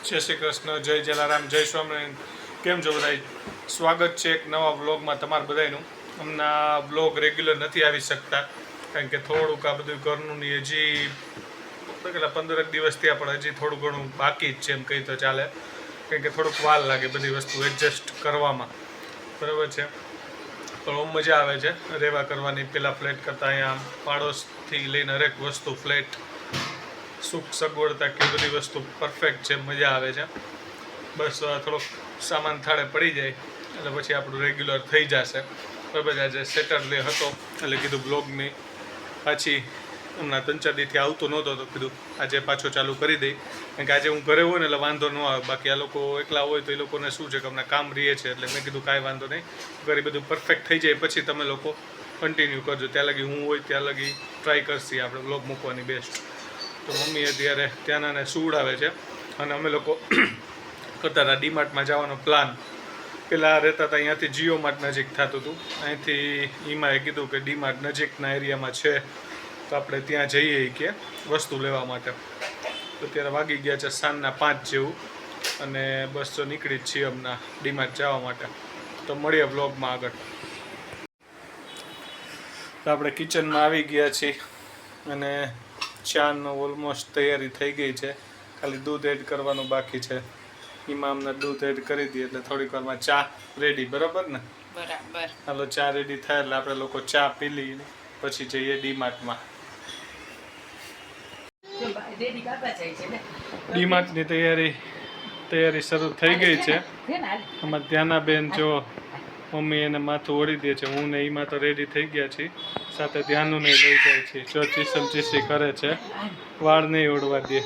જય શ્રી કૃષ્ણ, જય જલારામ, જય સ્વામિનારાયણ. કેમ છો બધા? સ્વાગત છે એક નવા વ્લોગમાં તમારા બધાનું. હમણાં વ્લોગ રેગ્યુલર નથી આવી શકતા કારણ કે થોડુંક આ બધું ઘરનું ની હજી કેટલા 15 દિવસ થયા પણ હજી થોડું ઘણું બાકી જ છે એમ કહી તો ચાલે, કારણ કે થોડુંક વાર લાગે બધી વસ્તુ એડજસ્ટ કરવામાં. બરાબર છે, પણ બહુ મજા આવે છે રહેવા કરવાની. પહેલાં ફ્લેટ કરતાં અહીંયા પાડોશથી લઈને હરેક વસ્તુ ફ્લેટ સુખ સગવડતા કે બધી વસ્તુ પરફેક્ટ છે, મજા આવે છે. બસ થોડોક સામાન થાળે પડી જાય એટલે પછી આપણું રેગ્યુલર થઈ જશે. બરાબર, આજે સેટરડે હતો એટલે કીધું બ્લોગની પાછી હમણાં 3-4 દીથી આવતું નહોતો તો કીધું આજે પાછો ચાલુ કરી દઈ, કારણ કે આજે હું ઘરે હોય ને એટલે વાંધો ન આવે. બાકી આ લોકો એકલા હોય તો એ લોકોને શું છે કે હમણાં કામ રહે છે, એટલે મેં કીધું કાંઈ વાંધો નહીં, ઘરે બધું પરફેક્ટ થઈ જાય પછી તમે લોકો કન્ટિન્યુ કરજો. ત્યાં લગી હું હોય ત્યાં લગી ટ્રાય કરશી આપણે બ્લોગ મૂકવાની બેસ્ટ. તો મમ્મી અત્યારે ત્યાંનાને સુવડાવે છે અને અમે લોકો કરતા હતા ડીમાર્ટમાં જવાનો પ્લાન. પહેલાં રહેતા હતા અહીંયાથી જીઓ માર્ટ નજીક થતું હતું, અહીંથી ઈમાએ કીધું કે ડીમાર્ટ નજીકના એરિયામાં છે તો આપણે ત્યાં જઈએ કે વસ્તુ લેવા માટે. તો ત્યારે વાગી ગયા છે સાંજના 5 જેવું અને બસ તો નીકળી જ છીએ હમણાં ડીમાર્ટ જવા માટે. તો મળીએ બ્લોગમાં આગળ. તો આપણે કિચનમાં આવી ગયા છીએ અને ચાનો ઓલમોસ્ટ તૈયારી થઈ ગઈ છે, ખાલી દૂધ એડ કરવાનું બાકી છે. એમાં અમને દૂધ એડ કરી દઈએ એટલે થોડીક વારમાં ચા રેડી. બરાબર ને? બરાબર. હાલો, ચા રેડી થાય એટલે આપણે લોકો ચા પી લઈએ પછી જઈએ ડીમાર્ટમાં. ડીમાર્ટની તૈયારી શરૂ થઈ ગઈ છે. આમાં ત્યાંના બેન જો મમ્મી એને માથું ઓળી દે છે, હું ને એમાં તો રેડી થઈ ગયા છીએ, સાથે ધ્યાનનું નહીં લઈ જાય છે. જો ચીસમ ચીસી કરે છે, વાળ નહીં ઓળવા દે.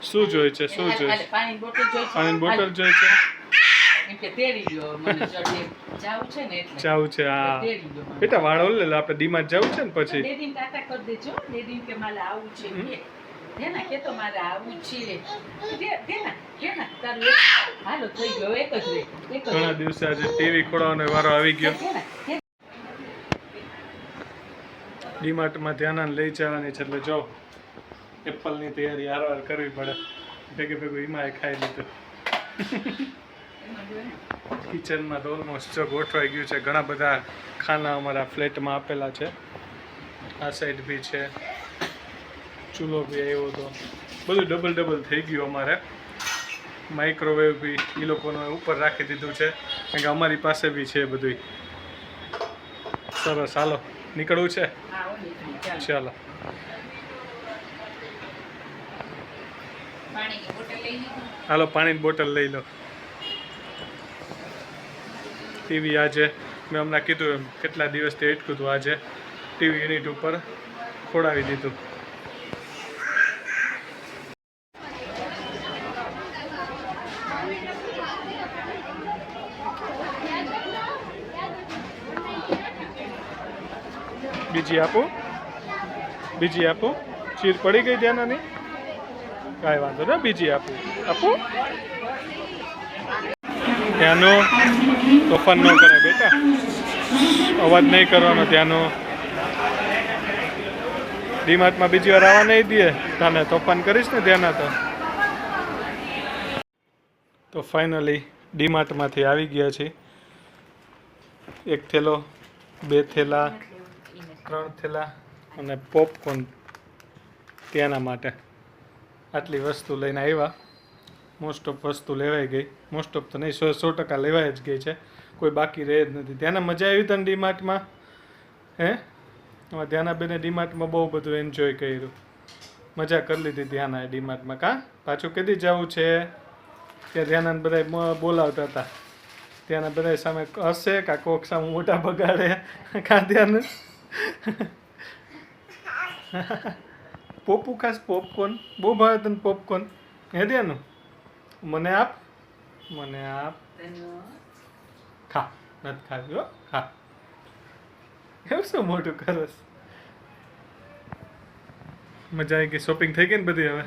શું જોઈએ છે? શું જોઈએ છે? પાણીની બોટલ જોઈએ છે. જાવું છે? હા બેટા, વાળ ઓળ લે, આપણે ડીમાર્ટ જવું છે ને પછી. ઘણા દિવસે આજે ટીવી ખોલવાનો વારો આવી ગયો. ડીમાર્ટમાં ધ્યાન લઈ જવાની છે એટલે જો એપલની તૈયારી હારવાર કરવી પડે. ભેગું એમાં ખાઈ લીધું. કિચનમાં તો ઓલમોસ્ટ જો ગોઠવાઈ ગયું છે. ઘણા બધા ખાના અમારા ફ્લેટમાં આપેલા છે. આ સાઈડ બી છે, ચૂલો બી આવ્યો હતો, બધું ડબલ થઈ ગયું અમારે. માઇક્રોવેવ બી એ લોકોને ઉપર રાખી દીધું છે કારણ કે અમારી પાસે બી છે બધું. સરસ, હાલો નીકળવું છે? ચાલો. હાલો, પાણીની બોટલ લઈ લો. ટીવી આજે મેં હમણાં કીધું એમ કેટલા દિવસથી અટકું હતું, આજે ટીવી યુનિટ ઉપર ખોડાવી દીધું. બીજી આપો. ચીર પડી ગઈ ધ્યાનાની? કાંઈ વાંધો ને, બીજી આપો. ત્યાંનો તોફાન ન કરે બેટા, અવાજ નહીં કરવાનો. ત્યાંનો ડીમાર્ટમાં બીજી વાર આવવા નહીં દે તને, તોફાન કરીશ ને ત્યાંના તો ફાઇનલી ડીમાર્ટમાંથી આવી ગયા છે. 1 થેલો, 2 થેલા, 3 થેલા અને પોપકોર્ન ત્યાંના માટે આટલી વસ્તુ લઈને આવ્યા. મોસ્ટ ઓફ વસ્તુ લેવાઈ ગઈ, મોસ્ટ ઓફ તો નહીં, 100% લેવાઈ જ ગઈ છે, કોઈ બાકી રહે જ નથી. ત્યાંના મજા આવી તને ડીમાર્ટમાં? હે, એમાં ધ્યાના બેને ડીમાર્ટમાં બહુ બધું એન્જોય કર્યું, મજા કરી લીધી ધ્યાના ડીમાર્ટમાં. કાં પાછું કદી જવું છે? ત્યાં ધ્યાનાને બધા બોલાવતા હતા, ત્યાંના બધા સામે હશે કાં કોક સામે મોટા બગાડે. કાં ધ્યાન પોપુ ખાસ પોપકોર્ન બહુ ભાવે તને? પોપકોર્ન હે ધ્યાનું? મને આપ. ખા, નથી ખાવી હો, ખા. એવું શું મોટું કરસ? મજા આવી ગઈ? શોપિંગ થઈ ગઈ ને બધી હવે?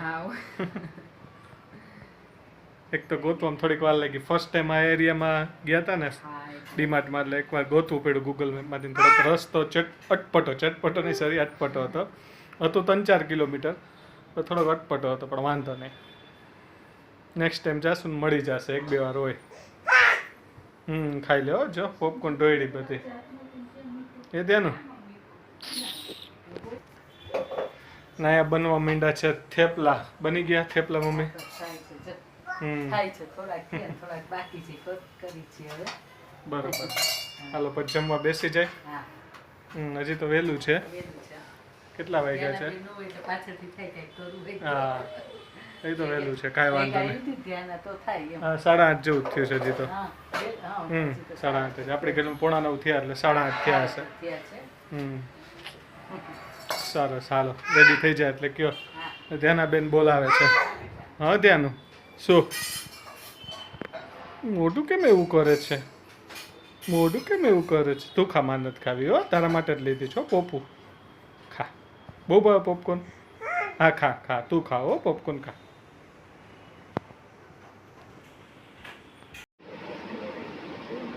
એક તો ગોતવામાં થોડીક વાર લાગી. ફર્સ્ટ ટાઈમ આ એરિયામાં ગયા હતા ને ડીમાર્ટમાં, એટલે એકવાર ગોતવું પડ્યું ગૂગલ મેપમાંથી. થોડોક રસ્તો ચટપટો નહીં, સોરી અટપટો હતો 3-4 કિલોમીટર, તો થોડોક અટપટો હતો પણ વાંધો નહીં. નેક્સ્ટ ટાઈમ જાશું ને મળી જશે, એક બે વાર હોય. ખાઈ લે હો, જો પોપકોર્ન ઢોળી બધી એ ત્યાંનું નાયા બનવા માંડ્યા છે થેપલા. બની ગયા થેપલા મમ્મી? બરોબર. હાલો પછી જમવા બેસી જાય. હજી તો વહેલું છે. કેટલા વાગ્યા છે? હા એ તો વહેલું છે, કાંઈ વાંધો નહીં. હા 8:30 જેવું જ થયું છે હજી તો. 8:30 આપણે ઘરે 8:45 થયા એટલે 8:30 થયા હશે. સરસ, હાલો રેડી થઈ જાય એટલે કયો. ધ્યાનાબેન બોલાવે છે. હા ધ્યાનું શું મોઢું કેમ એવું કરે છે? મોઢું કેમ એવું કરે છે? તું ખા, માર નથી ખાવી હો, તારા માટે જ લીધી છો. પોપું ખા, બહુ ભાવે પોપકોર્ન. હા ખા ખા, તું ખા હો, પોપકોર્ન ખા.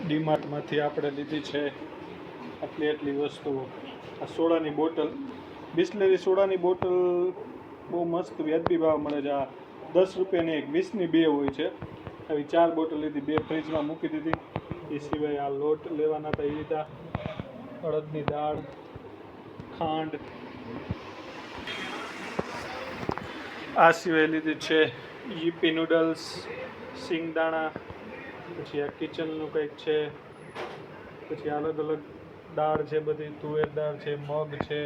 ડીમાર્ટમાંથી આપણે લીધી છે આટલી વસ્તુઓ. આ સોડાની બોટલ, બિસ્લેરી સોડાની બોટલ બહુ મસ્ત વ્યાજબી ભાવ મળે છે. આ 10 રૂપિયાની એક, 20ની 2 હોય છે. આવી 4 બોટલ લીધી, 2 ફ્રીજમાં મૂકી દીધી. એ સિવાય આ લોટ લેવાના હતા એ લીધા, અડદની દાળ, ખાંડ. આ સિવાય લીધી છે યીપી નૂડલ્સ, સિંગદાણા, પછી આ કિચનનું કંઈક છે, પછી અલગ અલગ દાળ છે બધી, તુવેર દાળ છે, મગ છે,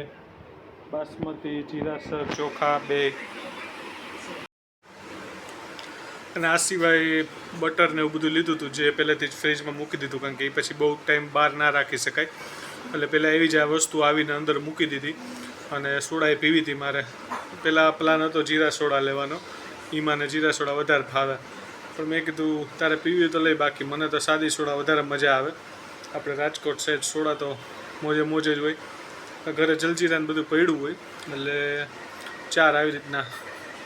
બાસમતી, જીરાસર, ચોખા 2. અને આ સિવાય બટર ને એવું બધું લીધું હતું, જે પહેલેથી જ ફ્રીજમાં મૂકી દીધું, કારણ કે એ પછી બહુ ટાઈમ બહાર ના રાખી શકાય. એટલે પહેલાં એવી જ આ વસ્તુ આવીને અંદર મૂકી દીધી. અને સોડા એ પીવી હતી મારે. પહેલાં પ્લાન હતો જીરા સોડા લેવાનો, ઈમાને જીરા સોડા વધારે ભાવે, પણ મેં કીધું તારે પીવી તો લઈ, બાકી મને તો સાદી સોડા વધારે મજા આવે. આપણે રાજકોટ સાઈડ સોડા તો મોજે જ હોય. ઘરે જલજીરાને બધું પડ્યું હોય એટલે 4 આવી રીતના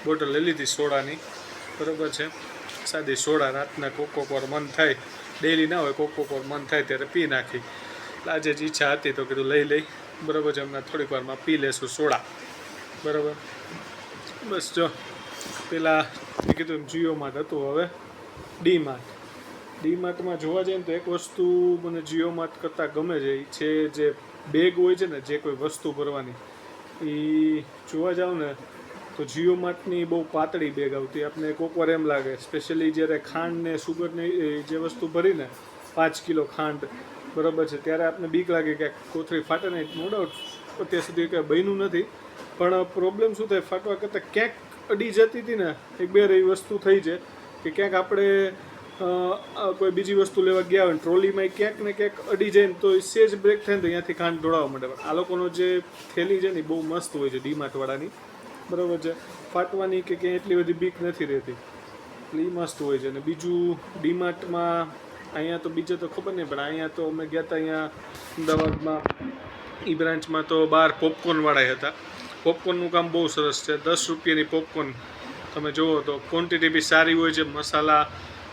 બોટલ લઈ લીધી સોડાની. બરાબર છે, સાદી સોડા. રાતના કોક વાર મન થાય, ડેલી ના હોય, કોક વાર મન થાય ત્યારે પી નાખી. આજે જ ઈચ્છા હતી તો કીધું લઈ. બરાબર છે, હમણાં થોડીક વારમાં પી લેશું સોડા. બરાબર, બસ જો પેલા મેં કીધું એમ જીઓમાર્ટ હતું, હવે ડીમાર્ટ. ડીમાર્ટમાં જોવા જઈએ ને તો એક વસ્તુ મને જીઓમાર્ટ કરતાં ગમે છે, જે બેગ હોય છે ને, જે કોઈ વસ્તુ ભરવાની, એ જોવા જાવ ને તો જીઓમાર્ટની બહુ પાતળી બેગ આવતી. આપણે કોક વાર એમ લાગે, સ્પેશિયલી જ્યારે ખાંડ ને સુગરની જે વસ્તુ ભરીને 5 કિલો ખાંડ, બરાબર છે, ત્યારે આપણે બીક લાગે કે કોથળી ફાટે નહીં. નો ડાઉટ અત્યાર સુધી કંઈ બન્યું નથી, પણ પ્રોબ્લેમ શું થાય, ફાટવા કરતાં ક્યાંક અડી જતી હતી ને, એક બે એવી વસ્તુ થઈ છે કે ક્યાંક આપણે કોઈ બીજી વસ્તુ લેવા ગયા હોય, ટ્રોલીમાં ક્યાંક ને ક્યાંક અડી જાય ને તો સેજ બ્રેક થાય ને તો અહીંયાથી ખાંડ ઢોળાવવા માંડે. પણ આ લોકોનો જે થેલી છે ને એ બહુ મસ્ત હોય છે ડીમાર્ટવાળાની, બરાબર છે, ફાટવાની કે ક્યાંય એટલી બધી બીક નથી રહેતી, એટલે એ મસ્ત હોય છે. અને બીજું ડીમાર્ટમાં અહીંયા તો બીજે તો ખબર નહીં, પણ અહીંયા તો અમે ગયા હતા અહીંયા અમદાવાદમાં એ બ્રાન્ચમાં તો બહાર પોપકોર્નવાળા હતા. પોપકોર્નનું કામ બહુ સરસ છે. 10 રૂપિયાની પોપકોર્ન તમે જુઓ તો ક્વોન્ટિટી બી સારી હોય છે. મસાલા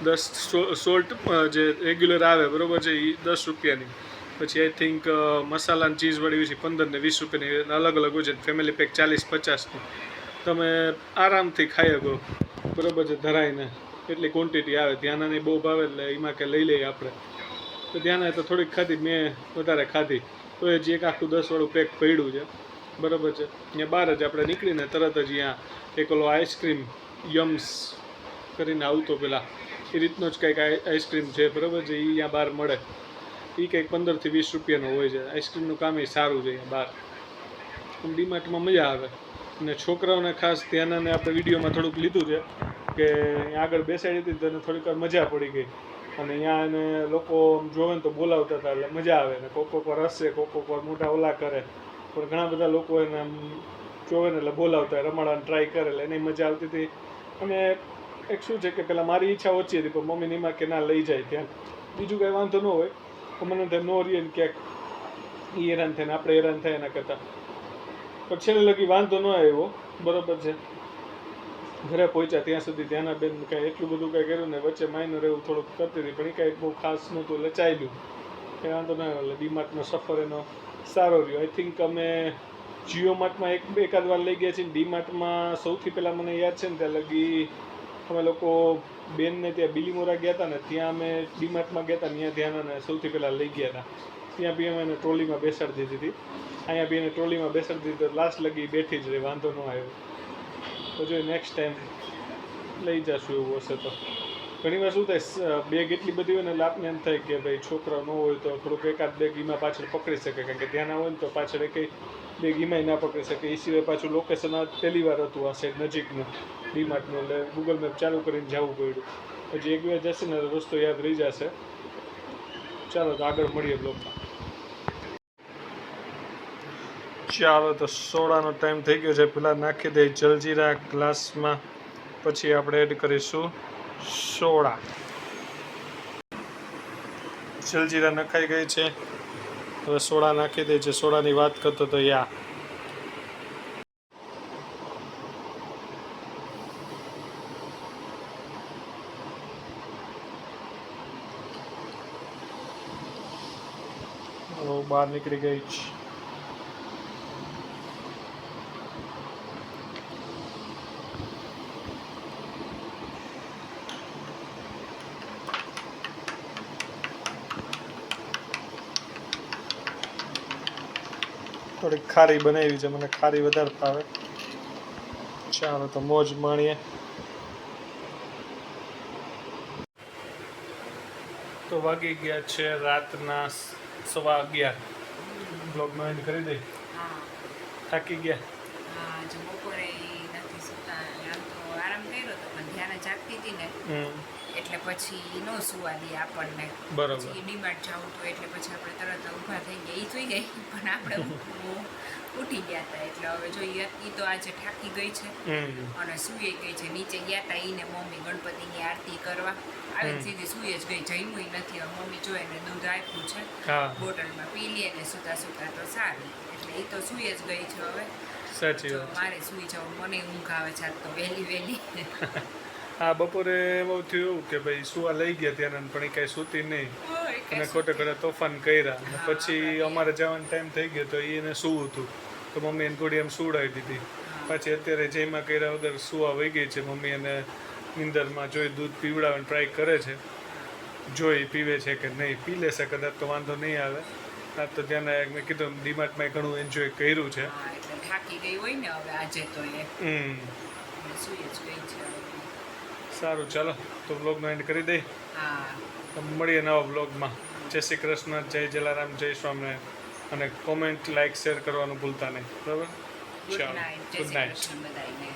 10 સોલ્ટ જે રેગ્યુલર આવે, બરાબર છે, એ 10 રૂપિયાની. પછી આઈ થિંક મસાલા અને ચીઝવાળી હોય છે 15 ને 20 રૂપિયાની, અલગ હોય છે. ફેમિલી પેક 40-50ની તમે આરામથી ખાઈ શકો, બરાબર છે, ધરાઈને. એટલી ક્વોન્ટિટી આવે. ધ્યાનાની બહુ ભાવે એટલે એમાં કે લઈ લઈએ આપણે. તો ધ્યાના તો થોડીક ખાધી, મેં વધારે ખાધી, તો એ જે એક આખું 10 વાળું પેક પડ્યું છે, બરાબર છે. અહીંયા બહાર જ આપણે નીકળીને તરત જ અહીંયા એક ઓલો આઈસ્ક્રીમ યમ્સ કરીને આવતો પેલા, એ રીતનો જ કંઈક આઈસ્ક્રીમ છે, બરાબર છે, એ અહીંયા બહાર મળે. એ કંઈક 15 થી 20 રૂપિયાનો હોય છે. આઈસ્ક્રીમનું કામ એ સારું છે અહીંયા બહાર. ડીમાર્ટમાં મજા આવે. અને છોકરાઓને ખાસ ધ્યાનને આપણે વિડીયોમાં થોડુંક લીધું છે કે આગળ બેસાડી હતી તો થોડીક વાર મજા પડી ગઈ. અને અહીંયા એને લોકો જોવે ને તો બોલાવતા હતા એટલે મજા આવે. ને કોક વાર હસે, કોક વાર મોટા ઓલા કરે, પણ ઘણા બધા લોકો એને આમ જોવે ને એટલે બોલાવતા, રમાડવાની ટ્રાય કરે, એટલે એની મજા આવતી હતી. અને એક શું છે કે પેલા મારી ઈચ્છા ઓછી હતી, પણ મમ્મીની એમાં કે ના લઈ જાય ત્યાં, બીજું કાંઈ વાંધો ન હોય, પણ મને ત્યાં નો રીએ ને ક્યાંક એ હેરાન થાય ને આપણે હેરાન થાય એના કરતાં. પણ છેલ્લે લગી વાંધો ન આવ્યો, બરાબર છે. ઘરે પહોંચ્યા ત્યાં સુધી ધ્યાનાબેન કાંઈ એટલું બધું કાંઈ કર્યું ને, વચ્ચે માઇનર એવું થોડુંક કરતી હતી, પણ એ કાંઈ બહુ ખાસ નહોતું એટલે ચાલ્યું, કંઈ વાંધો ન આવ્યો. એટલે ડીમાર્ટનો સફર એનો સારો રહ્યો. આઈ થિંક અમે જીઓ માર્ટમાં એકાદ વાર લઈ ગયા છીએ. ડીમાર્ટમાં સૌથી પહેલાં મને યાદ છે ને ત્યાં લગી અમે લોકો બેનને ત્યાં બિલીમોરા ગયા હતા ને ત્યાં અમે ડીમાર્ટમાં ગયા હતા ત્યાં ધ્યાન સૌથી પહેલાં લઈ ગયા હતા. ત્યાં બી અમે એને ટ્રોલીમાં બેસાડી દીધી હતી. અહીંયા બી એને ટ્રોલીમાં બેસાડી દીધી તો લાસ્ટ લગી બેઠી જ રહી, વાંધો ન આવ્યો. તો જો નેક્સ્ટ ટાઈમ લઈ જશું એવું હશે તો. ઘણી વાર શું થાય, બેગ એટલી બધી હોય ને એટલે આપને એમ થાય કે ભાઈ છોકરા ન હોય તો થોડુંક એકાદ બેગ એમાં પાછળ પકડી શકે, કારણ કે ત્યાં ના હોય ને તો પાછળ કંઈ બેગ એમાંય ના પકડી શકે. એ સિવાય પાછું લોકેશન આ પહેલી વાર હતું આ સાઈડ નજીકનું ડીમાર્ટનું, એટલે ગૂગલ મેપ ચાલુ કરીને જવું પડ્યું. હજી એક વાર જશે ને તો રસ્તો યાદ રહી જશે. ચાલો તો આગળ મળીએ બ્લોગમાં. ચાલો તો સોડાનો ટાઈમ થઈ ગયો છે. પેલા નાખી દઈએ જલજીરા ગ્લાસમાં, પછી આપણે એડ કરીશું સોડા. જલજીરા નખાઈ ગઈ છે, હવે સોડા નાખી દે છે. સોડાની વાત કરતો તો યા બહાર નીકળી ગઈ છે. થોડીક ખારી બનાવી છે, મને ખારી વધારે ભાવે. ચાલો તો મોજ માણીએ. તો વાગી ગયા છે રાતના 11:15. બ્લોગનો એન્ડ કરી દઈ. થાકી ગયા? બપોરે નથી સુતા, આમ તો આરામ કર્યો હતો પણ ધ્યાન જાગતી હતી ને એટલે પછી નો સુવા દે આપણને. બરોબર. ડીમાર્ટ જવું તો એટલે પછી આપણે તરત ઊભા થઈ ગયા. એ સુઈ ગઈ પણ આપણે ઉઠી ગયા હતા. એટલે હવે જોઈએ એ તો આજે થાકી ગઈ છે અને સુઈ ગઈ છે. નીચે ગયા હતા એને મમ્મી ગણપતિની આરતી કરવા, આવી સીધી સુઈ જ ગઈ. જમ્યું નથી. હવે મમ્મી જોઈ ને દૂધ આપ્યું છે બોટલમાં, પી લે ને સુતા સુતા તો સારું. એટલે એ તો સુઈ જ ગઈ છે. હવે સાચી વાત. મારે સુઈ જવું, મને ઊંઘ આવે છે તો વહેલી વહેલી. હા, બપોરે એવું થયું એવું કે ભાઈ સુવા લઈ ગયા ત્યાં પણ એ કાંઈ સૂતી નહીં અને ખોટે ખોટે તોફાન કર્યા. અને પછી અમારે જવાનો ટાઈમ થઈ ગયો તો એને સૂવું હતું તો મમ્મી એને થોડી એમ સુવડાવી દીધી. પછી અત્યારે જેમાં કર્યા વગર સુવા વહી ગઈ છે. મમ્મી એને નીંદરમાં જોઈ દૂધ પીવડાવવાની ટ્રાય કરે છે, જોઈ પીવે છે કે નહીં. પી લેશે કદાચ તો વાંધો નહીં આવે. આ તો ત્યાં મેં કીધું ડીમાર્ટમાં ઘણું એન્જોય કર્યું છે. એટલે થાકી ગઈ હોય ને હવે આજે તો એ સુઈ જ ગઈ છે. સારું, ચાલો તો બ્લોગનો એન્ડ કરી દઈ. હા, મળીએ નવા બ્લોગમાં. જય શ્રી કૃષ્ણ, જય જલારામ, જય સ્વામિનારાયણ. અને કોમેન્ટ, લાઈક, શેર કરવાનું ભૂલતા નહીં. બરાબર? ગુડ ચાલો, નાઇટ. Good night. બધાને.